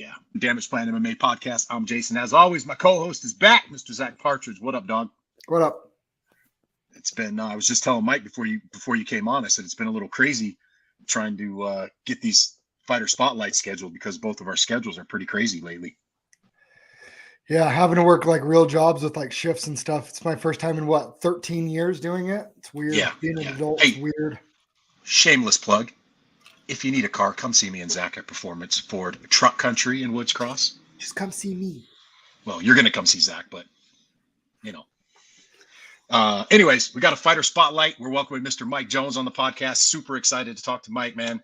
Yeah. Damage Plan MMA podcast. I'm Jason. As always, my co-host is back, Mr. Zack Partridge. What up, dog? What up? It's been. I was just telling Mike before you came on. I said it's been a little crazy trying to get these fighter spotlights scheduled because both of our schedules are pretty crazy lately. Yeah, having to work like real jobs with like shifts and stuff. It's my first time in 13 years doing it. It's weird. Yeah, Being an adult Hey, is weird. Shameless plug. If you need a car, come see me and Zack at Performance Ford Truck Country in Woods Cross. Just come see me. Well, you're gonna come see Zack, but you know. Anyways, we got a fighter spotlight. We're welcoming Mr. Mike Jones on the podcast. Super excited to talk to Mike, man.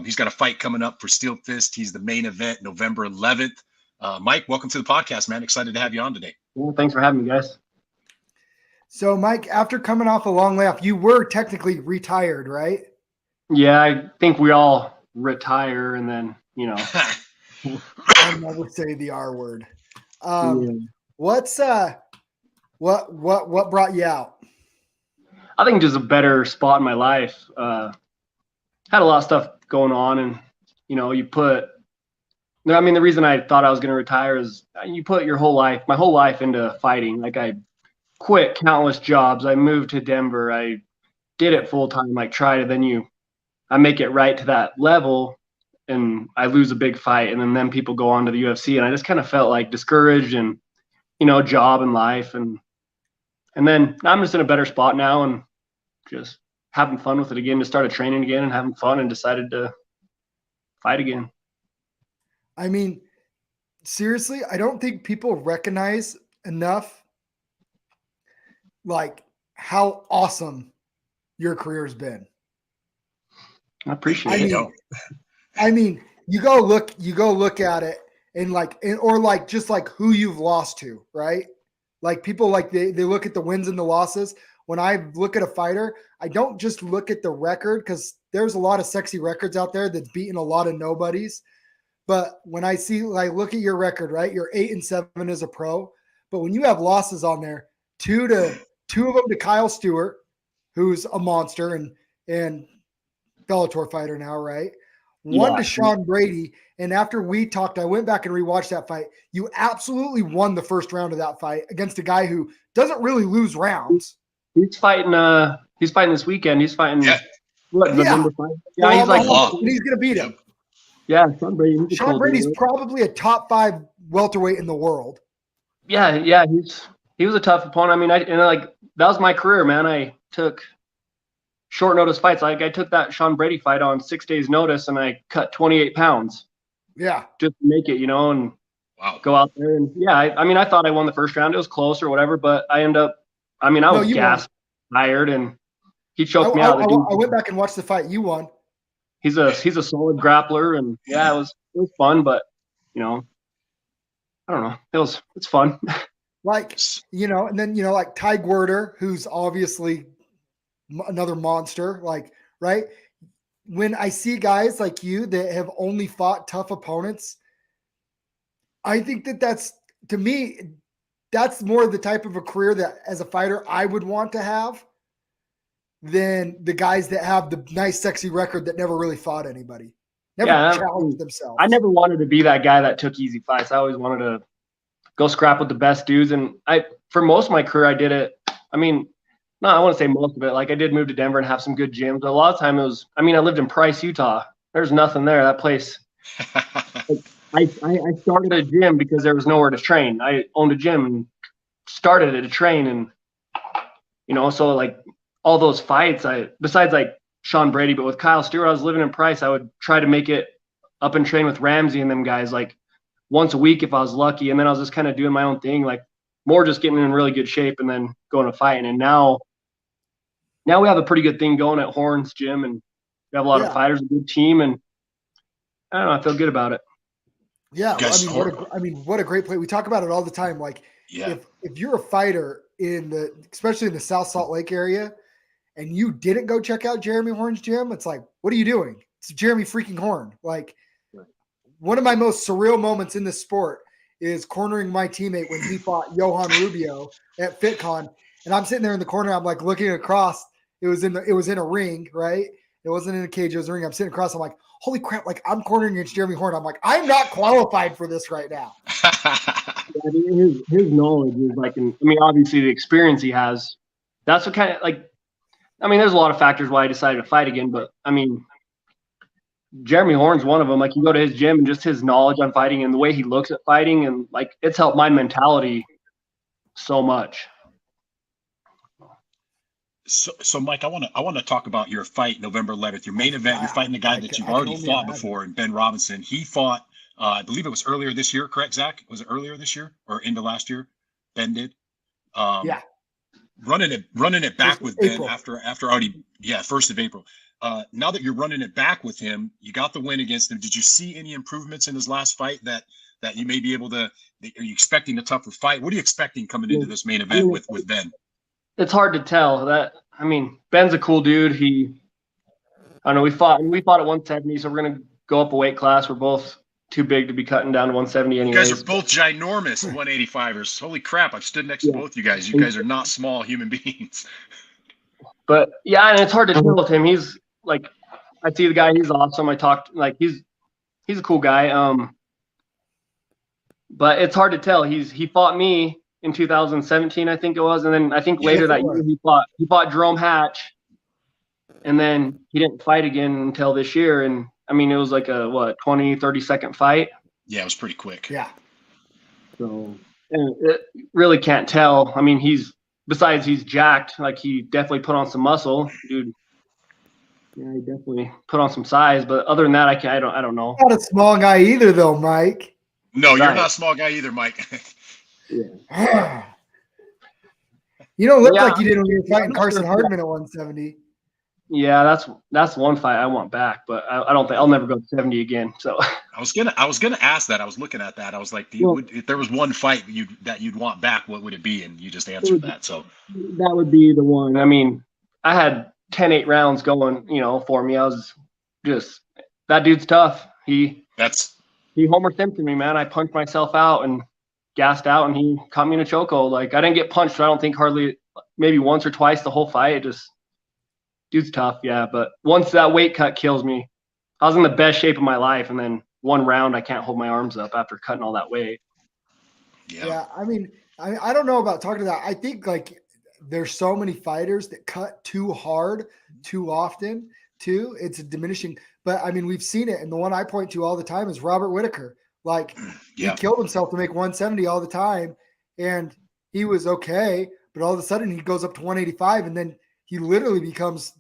He's got a fight coming up for Steel Fist. He's the main event, November 11th. Mike, welcome to the podcast, man. Excited to have you on today. Well, thanks for having me, guys. So, Mike, after coming off a long layoff, you were technically retired, right? Yeah, I think we all retire and then, you know. I'll never say the R word. What brought you out? I think just a better spot in my life. Had a lot of stuff going on, and you know, the reason I thought I was going to retire is you put my whole life into fighting. Like I quit countless jobs. I moved to Denver. I did it full time, like tried it. Then I make it right to that level and I lose a big fight. And then people go on to the UFC, and I just kind of felt like discouraged and, you know, job and life. And then I'm just in a better spot now and just having fun with it again, just started training again and having fun and decided to fight again. I mean, seriously, I don't think people recognize enough like how awesome your career's been. I appreciate it. I mean, you go look at it or just like who you've lost to, right? Like people like they look at the wins and the losses. When I look at a fighter, I don't just look at the record because there's a lot of sexy records out there that's beaten a lot of nobodies. But when I look at your record, right? You're 8-7 as a pro. But when you have losses on there, two of them to Kyle Stewart, who's a monster and Bellator fighter now, right? One to Sean Brady. And after we talked, I went back and rewatched that fight. You absolutely won the first round of that fight against a guy who doesn't really lose rounds. He's fighting this weekend. He's fighting November 5th? Yeah, he's gonna beat him. Yeah, Sean Brady. Sean Brady's probably a top 5 welterweight in the world. Yeah, he was a tough opponent. I mean, that was my career, man. I took short notice fights. Like I took that Sean Brady fight on 6 days notice, and I cut 28 pounds. Yeah, just to make it, you know, and go out there and I thought I won the first round. It was close or whatever, but I was gassed, tired, and he choked me out. I went back and watched the fight. You won. He's a solid grappler, and it was fun, but you know, I don't know. It's fun. Like, you know, and then, you know, like Ty Guerter, who's obviously another monster, like, right? When I see guys like you that have only fought tough opponents, I think that's, to me, that's more the type of a career that as a fighter I would want to have than the guys that have the nice, sexy record that never really fought anybody. Never challenged themselves. I never wanted to be that guy that took easy fights. I always wanted to go scrap with the best dudes. And for most of my career, I did it. I mean, no, I want to say most of it. Like I did move to Denver and have some good gyms. But a lot of time I lived in Price, Utah. There's nothing there. That place. I started a gym because there was nowhere to train. I owned a gym and started it to train. And, you know, so like all those fights, besides like Sean Brady, but with Kyle Stewart, I was living in Price. I would try to make it up and train with Ramsey and them guys like once a week if I was lucky. And then I was just kind of doing my own thing, like more just getting in really good shape and then going to fighting. And now we have a pretty good thing going at Horns Gym, and we have a lot of fighters, a good team, and I don't know, I feel good about it. Yeah, what a great play. We talk about it all the time. Like, if you're a fighter especially in the South Salt Lake area, and you didn't go check out Jeremy Horn's gym, it's like, what are you doing? It's Jeremy freaking Horn. Like, one of my most surreal moments in this sport is cornering my teammate when he fought Johan Rubio at FitCon, and I'm sitting there in the corner. I'm like looking across. It was in a ring, right? It wasn't in a cage. It was a ring. I'm sitting across. I'm like, holy crap, like I'm cornering against Jeremy Horn. I'm like, I'm not qualified for this right now. I mean, his knowledge is like, obviously the experience he has. That's what kind of like. I mean, there's a lot of factors why I decided to fight again, but I mean, Jeremy Horn's one of them. Like, you go to his gym and just his knowledge on fighting and the way he looks at fighting, and like it's helped my mentality so much. So Mike, I want to talk about your fight November 11th, your main event. You're fighting the guy that you've already fought before, and Ben Robinson. He fought, I believe it was earlier this year, correct, Zach? Was it earlier this year or into last year? Ben did. Yeah. Running it back with Ben after already, 1st of April. Now that you're running it back with him, you got the win against him. Did you see any improvements in his last fight that you may be able to? Are you expecting a tougher fight? What are you expecting coming into this main event with Ben? It's hard to tell. Ben's a cool dude. I don't know. We fought at 170, so we're gonna go up a weight class. We're both too big to be cutting down to 170 anyways. You guys are both ginormous 185ers. Holy crap! I've stood next to both you guys. You guys are not small human beings. But yeah, and it's hard to tell with him. He's like, I see the guy. He's awesome. I talked like he's a cool guy. But it's hard to tell. He fought me in 2017, I think it was, and then I think later that year he fought Jerome Hatch, and then he didn't fight again until this year. And I mean, it was like a 20-30 second fight. Yeah, it was pretty quick. Yeah. So and it really can't tell. I mean, he's jacked. Like, he definitely put on some muscle, dude. Yeah, he definitely put on some size. But other than that, I don't know. Not a small guy either, though, Mike. No, you're not a small guy either, Mike. Yeah. You don't look like you did when you were fighting Carson Hardman at 170. Yeah, that's one fight I want back, but I don't think I'll never go 70 again. So I was gonna ask that. I was looking at that. I was like, if there was one fight that you'd want back, what would it be? And you just answered that. So that would be the one. I mean, I had 10-8 rounds going, for me. I was just, that dude's tough. He Homer Simpson me, man. I punched myself out and gassed out, and he caught me in a chokehold. Like, I didn't get punched, I don't think hardly, maybe once or twice the whole fight. Dude's tough, yeah. But once that weight cut kills me, I was in the best shape of my life, and then one round I can't hold my arms up after cutting all that weight. Yeah, I mean, I don't know about talking to that. I think like there's so many fighters that cut too hard, too often, too. It's diminishing. But I mean, we've seen it, and the one I point to all the time is Robert Whitaker. Like, he killed himself to make 170 all the time, and he was okay. But all of a sudden, he goes up to 185, and then he literally becomes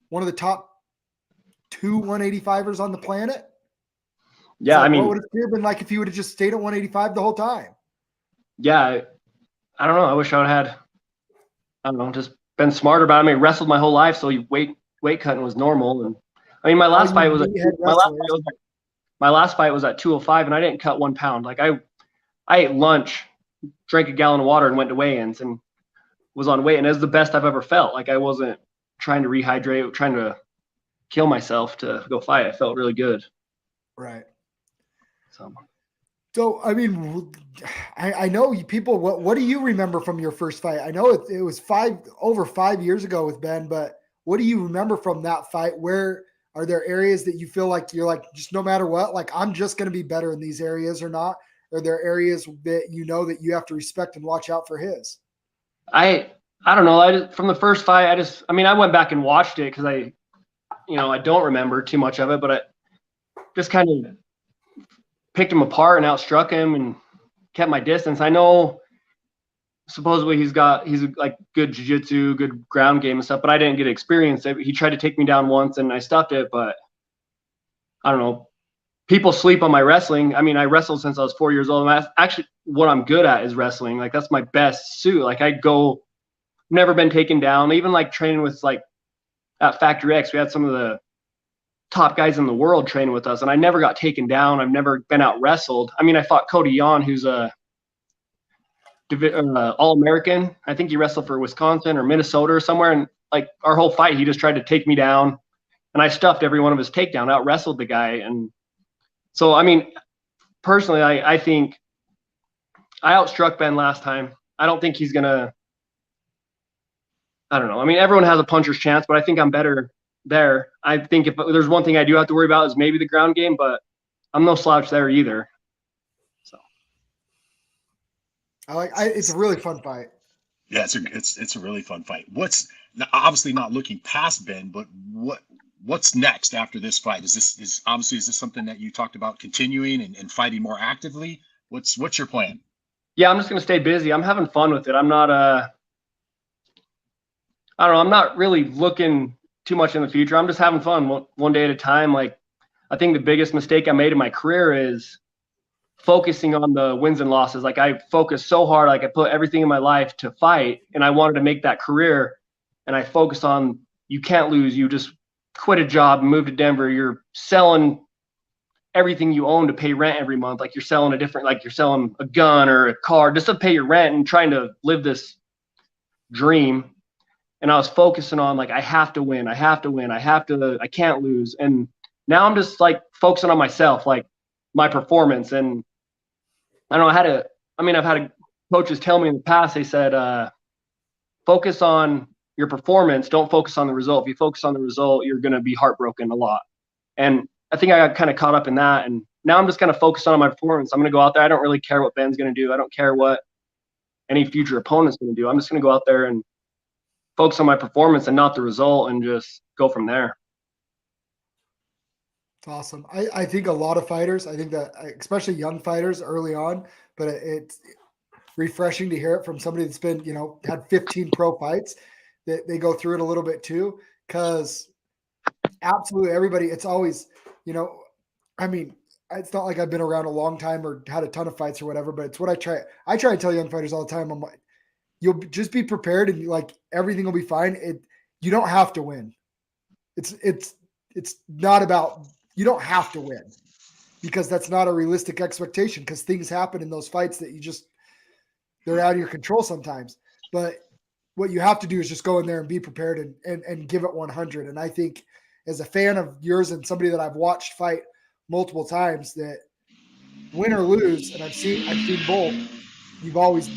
one of the top 2 185ers on the planet. Yeah, so I mean, what would his career been like if he would have just stayed at 185 the whole time? Yeah, I don't know. I wish I would have had, I don't know, just been smarter about it. I mean, wrestled my whole life, so weight cutting was normal. And I mean, my last fight was at 205, and I didn't cut 1 pound. Like, I ate lunch, drank a gallon of water, and went to weigh-ins, and was on weight, and it was the best I've ever felt. Like, I wasn't trying to rehydrate, trying to kill myself to go fight. I felt really good. Right. So I mean, I know you people. What do you remember from your first fight? I know it was over 5 years ago with Ben, but what do you remember from that fight? Where are there areas that you feel like you're like, just no matter what, like, I'm just going to be better in these areas or not? Are there areas that that you have to respect and watch out for his? I don't know. From the first fight, I went back and watched it because I don't remember too much of it, but I just kind of picked him apart and outstruck him and kept my distance. I know supposedly he's like good jiu-jitsu, good ground game and stuff, but I didn't get experience. He tried to take me down once and I stuffed it, but I don't know. People sleep on my wrestling. I mean, I wrestled since I was 4 years old. And actually, what I'm good at is wrestling. Like, that's my best suit. Like, never been taken down. Even like training with, like, at Factory X, we had some of the top guys in the world training with us, and I never got taken down. I've never been out wrestled. I mean, I fought Cody Yon, who's a All-American. I think he wrestled for Wisconsin or Minnesota or somewhere. And like, our whole fight, he just tried to take me down, and I stuffed every one of his takedown, out wrestled the guy. And so, I mean, personally, I think I outstruck Ben last time. I don't think he's gonna. I don't know. I mean, everyone has a puncher's chance, but I think I'm better there. I think if there's one thing I do have to worry about is maybe the ground game, but I'm no slouch there either. So it's a really fun fight. Yeah, it's a really fun fight. What's obviously not looking past Ben, but what's next after this fight? Is this something that you talked about continuing and fighting more actively? What's your plan? Yeah, I'm just gonna stay busy. I'm having fun with it. I'm not I don't know. I'm not really looking too much in the future. I'm just having fun one day at a time. Like, I think the biggest mistake I made in my career is focusing on the wins and losses. Like, I focused so hard. Like, I put everything in my life to fight, and I wanted to make that career. And I focused on, you can't lose. You just quit a job and move to Denver. You're selling everything you own to pay rent every month. Like, you're selling you're selling a gun or a car just to pay your rent and trying to live this dream. And I was focusing on, like, I have to win. I can't lose. And now I'm just like focusing on myself, like my performance. And I don't know, I've had coaches tell me in the past, they said, focus on your performance. Don't focus on the result. If you focus on the result, you're going to be heartbroken a lot. And I think I got kind of caught up in that. And now I'm just going to focus on my performance. I'm going to go out there. I don't really care what Ben's going to do. I don't care what any future opponent's going to do. I'm just going to go out there and focus on my performance and not the result, and just go from there. It's awesome. I think a lot of fighters, I think that especially young fighters early on, but it's refreshing to hear it from somebody that's been, had 15 pro fights, that they go through it a little bit too. Cause absolutely everybody, it's always, it's not like I've been around a long time or had a ton of fights or whatever, but it's what I try to tell young fighters all the time. I'm like, you'll just be prepared and like everything will be fine. You don't have to win. It's not about, you don't have to win, because that's not a realistic expectation, because things happen in those fights that they're out of your control sometimes. But what you have to do is just go in there and be prepared and give it 100. And I think as a fan of yours and somebody that I've watched fight multiple times, that win or lose, and I've seen both, you've always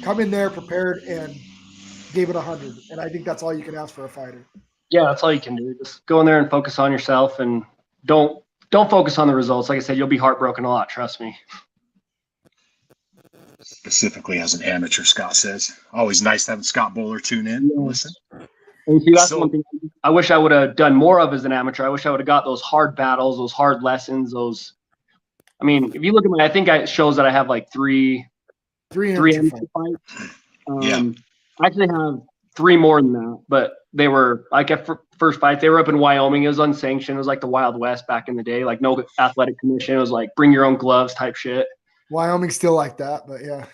come in there prepared and gave it 100. And I think that's all you can ask for a fighter. Yeah, that's all you can do. Just go in there and focus on yourself, and don't focus on the results. Like I said, you'll be heartbroken a lot. Trust me. Specifically as an amateur, Scott says. Always nice to have Scott Bowler tune in. Yeah. Listen. And see, that's one thing I wish I would have done more of as an amateur. I wish I would have got those hard battles, those hard lessons, if you look at I think it shows that I have like three amateur fights. I actually have 3 more than that, but they were like at first fights, they were up in Wyoming. It was unsanctioned. It was like the Wild West back in the day, like no athletic commission. It was like bring your own gloves type shit. Wyoming's still like that, but yeah.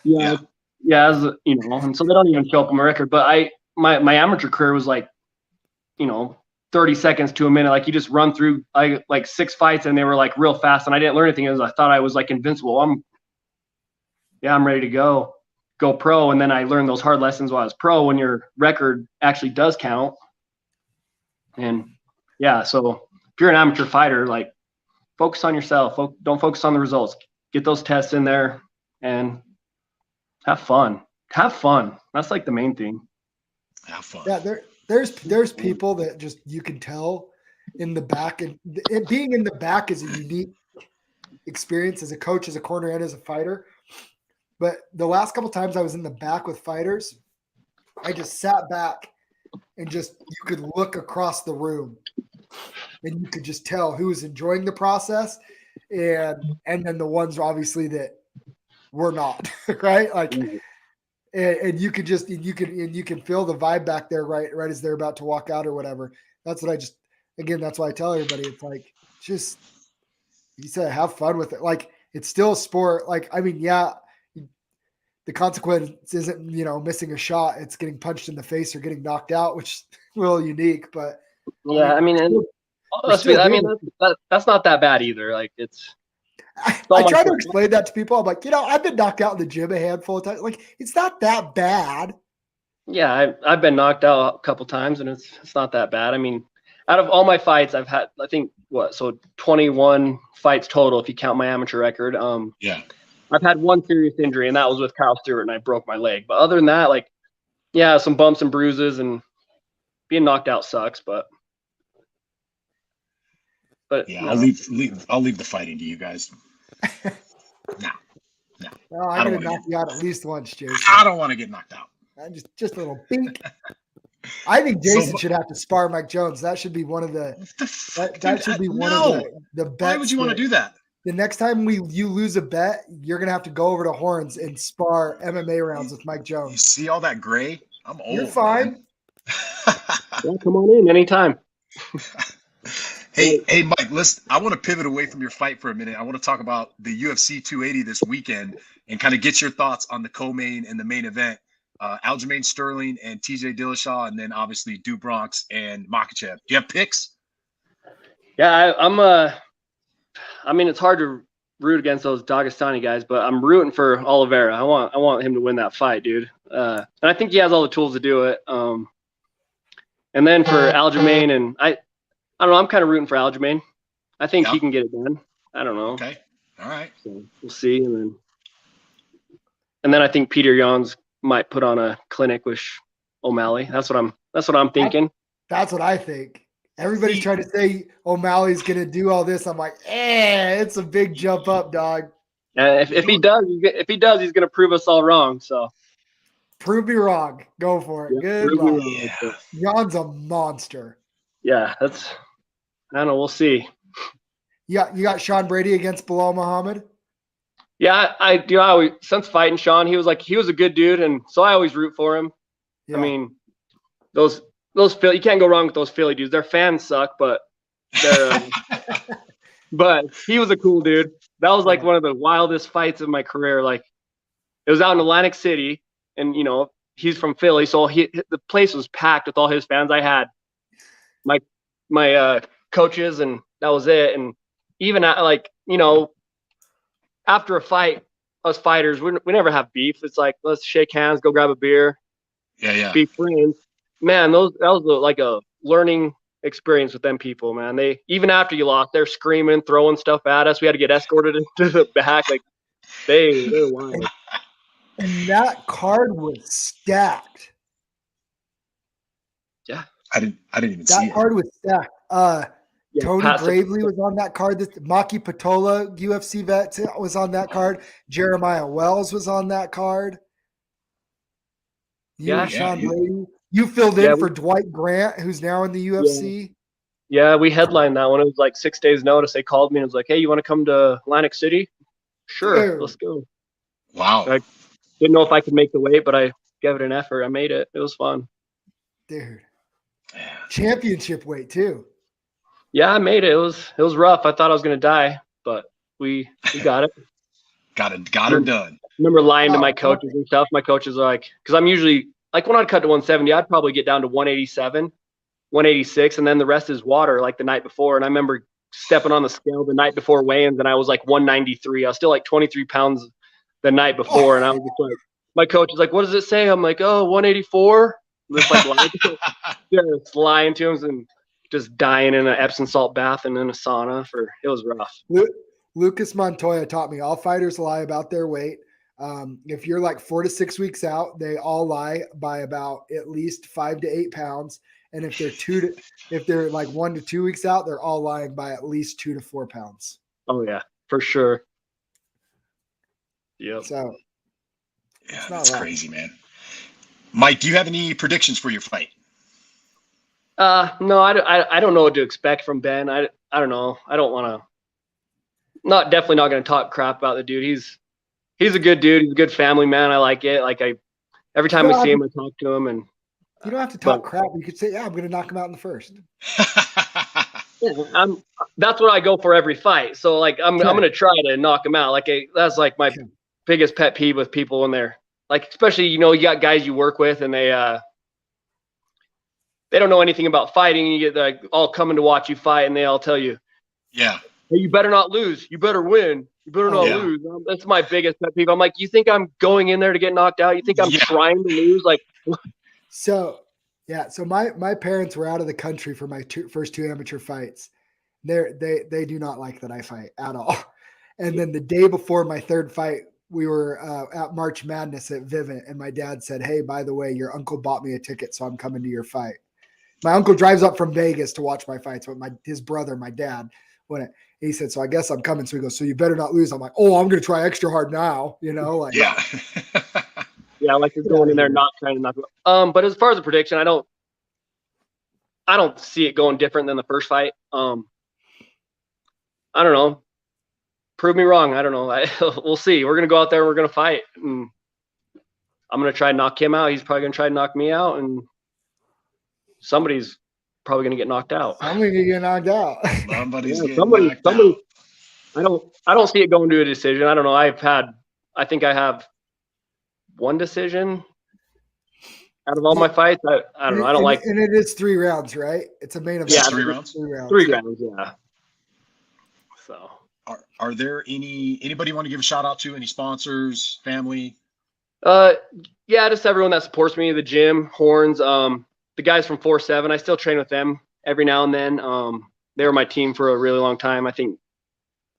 As and so they don't even show up on my record. But my amateur career was like, 30 seconds to a minute. Like, you just run through like 6 fights, and they were like real fast, and I didn't learn anything. I thought I was like invincible. I'm ready to go pro. And then I learned those hard lessons while I was pro, when your record actually does count. And so if you're an amateur fighter, like, focus on yourself. Don't focus on the results. Get those tests in there and have fun. That's like the main thing. Have fun. Yeah, there's people that just, you can tell in the back, and being in the back is a unique experience as a coach, as a corner, and as a fighter. But the last couple times I was in the back with fighters, I just sat back and you could look across the room, and you could just tell who was enjoying the process, and then the ones obviously that were not, right? Like, and you can feel the vibe back there, right as they're about to walk out or whatever. That's what that's why I tell everybody, it's like, just, you said, have fun with it. Like, it's still a sport. Like, the consequence isn't, missing a shot. It's getting punched in the face or getting knocked out, which is a little unique, but that's not that bad either. Like, I try to explain that to people. I'm like, I've been knocked out in the gym a handful of times. Like, it's not that bad. Yeah, I've been knocked out a couple times, and it's not that bad. I mean, out of all my fights, I've had, I think, 21 fights total if you count my amateur record. I've had 1 serious injury, and that was with Kyle Stewart, and I broke my leg. But other than that, some bumps and bruises, and being knocked out sucks. But But Yeah, no. I'll leave the fighting to you guys. No. Well, I'm going to knock you out at least once, Jason. I don't want to get knocked out. Just a little bink. I think Jason should have to spar Mike Jones. That should be one of the that should be one of the bets. Why would you want to do that? The next time you lose a bet, you're gonna have to go over to Horns and spar MMA rounds with Mike Jones. You see all that gray? I'm old. You're fine. Yeah, come on in anytime. Hey, Mike, I want to pivot away from your fight for a minute. I want to talk about the UFC 280 this weekend and kind of get your thoughts on the co-main and the main event. Aljamain Sterling and TJ Dillashaw, and then obviously Do Bronx and Makhachev. Do you have picks? Yeah, I mean, it's hard to root against those Dagestani guys, but I'm rooting for Oliveira. I want him to win that fight, dude. And I think he has all the tools to do it. And then for Aljamain, and I don't know, I'm kind of rooting for Aljamain. I think he can get it done. I don't know. Okay. All right. So we'll see. And then I think Peter Yan's might put on a clinic with O'Malley. That's what I'm thinking. That's what I think. Everybody's trying to say O'Malley's going to do all this. I'm like, it's a big jump up, dog. And if he does, he's going to prove us all wrong. So prove me wrong. Go for it. Yeah, good luck. Jan's a monster. Yeah, I don't know. We'll see. Yeah, you got Sean Brady against Bilal Muhammad. Yeah, I always, since fighting Sean, he was a good dude, and so I always root for him. Yeah. I mean, those Philly, you can't go wrong with those Philly dudes. Their fans suck, but but he was a cool dude. That was like one of the wildest fights of my career. Like, it was out in Atlantic City, and he's from Philly, so the place was packed with all his fans. I had my coaches, and that was it. And even after a fight, us fighters, we never have beef. It's like, let's shake hands, go grab a beer. Yeah. Be friends. Man, that was like a learning experience with them people, man. They, even after you lost, they're screaming, throwing stuff at us. We had to get escorted into the back. Like, they're wild. And that card was stacked. Yeah. I didn't even see it. That card was stacked. Tony Gravely was on that card. Maki Patola, UFC vet, was on that card. Jeremiah Wells was on that card. Sean Brady. You filled in for Dwight Grant, who's now in the UFC. Yeah, we headlined that one. It was like 6 days notice. They called me and was like, hey, you want to come to Atlantic City? Sure, let's go. Wow. I didn't know if I could make the weight, but I gave it an effort. I made it. It was fun. Dude. Championship weight, too. Yeah, I made it. It was rough. I thought I was gonna die, but we got it. got her done. I remember lying to my coaches and stuff. My coaches are like, because I'm usually like, when I'd cut to 170, I'd probably get down to 187, 186, and then the rest is water like the night before. And I remember stepping on the scale the night before weigh-ins, and I was like 193. I was still like 23 pounds the night before, and I was just like, my coach is like, what does it say? I'm like, 184. Just like lying to him and just dying in an Epsom salt bath and in a sauna. It was rough. Lucas Montoya taught me all fighters lie about their weight. If you're like 4 to 6 weeks out, they all lie by about at least 5 to 8 pounds. And if they're like 1 to 2 weeks out, they're all lying by at least 2 to 4 pounds. Oh yeah, for sure. Yep. So that's crazy, man. Mike, do you have any predictions for your fight? No, I don't know what to expect from Ben. I don't know. I don't want to. Definitely not going to talk crap about the dude. He's a good dude. He's a good family man. I like it. Like, every time we see him, I talk to him, and you don't have to talk crap. You could say, "Yeah, I'm going to knock him out in the first." That's what I go for every fight. So like, I'm going to try to knock him out. Like, that's like my biggest pet peeve with people when they're like, especially you got guys you work with, and they don't know anything about fighting. You get like all coming to watch you fight, and they all tell you, "Yeah, hey, you better not lose. You better win. You better not lose." That's my biggest pet peeve. I'm like, you think I'm going in there to get knocked out? You think I'm trying to lose? Like, so my parents were out of the country for my first two amateur fights. They do not like that I fight at all. And then the day before my third fight, we were at March Madness at Vivint, and my dad said, "Hey, by the way, your uncle bought me a ticket, so I'm coming to your fight." My uncle drives up from Vegas to watch my fights, but his brother, my dad, when it, he said, so I guess I'm coming. So he goes, so you better not lose. I'm like, oh, I'm going to try extra hard now, like, yeah. Yeah, I like just going in there not trying to knock. But as far as the prediction, I don't see it going different than the first fight. I don't know. Prove me wrong. I don't know. We'll see. We're gonna go out there and we're gonna fight. And I'm gonna try to knock him out. He's probably gonna try to knock me out, and somebody's probably gonna get knocked out. Somebody's gonna get knocked out. Somebody's getting knocked out. I don't see it going to a decision. I don't know. I think I have one decision out of all my fights. I don't know. I don't like. And it is 3 rounds, right? It's a main event. Yeah, 3 rounds. 3 rounds. 3 rounds. Yeah. So. Are there anybody you want to give a shout out to? Any sponsors, family? Yeah, just everyone that supports me, the gym, Horns, the guys from 4-7. I still train with them every now and then. They were my team for a really long time. I think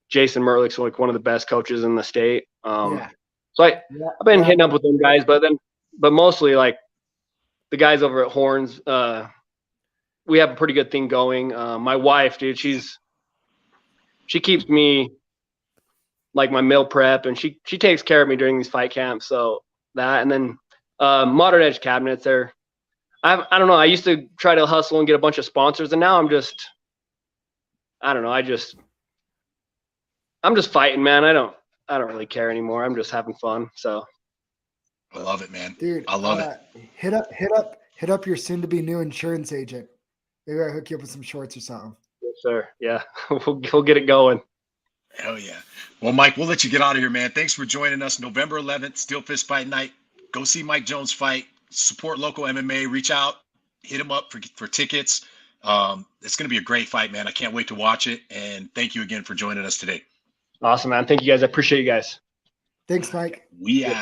Jason Merlick's like one of the best coaches in the state. So I've been hitting up with them guys, but mostly like the guys over at Horns. We have a pretty good thing going. My wife, dude, she keeps me like my meal prep, and she takes care of me during these fight camps. So that, and then Modern Edge cabinets there. I don't know. I used to try to hustle and get a bunch of sponsors, and now I'm just fighting, man. I don't really care anymore. I'm just having fun. So I love it, man. Dude, I love it. Hit up your soon to be new insurance agent. Maybe I'll hook you up with some shorts or something. Yes, sir. Yeah. We'll get it going. Hell yeah. Well, Mike, we'll let you get out of here, man. Thanks for joining us. November 11th, Steel Fist Fight Night. Go see Mike Jones fight. Support local MMA. Reach out. Hit him up for tickets. It's going to be a great fight, man. I can't wait to watch it. And thank you again for joining us today. Awesome, man. Thank you, guys. I appreciate you guys. Thanks, Mike. We out.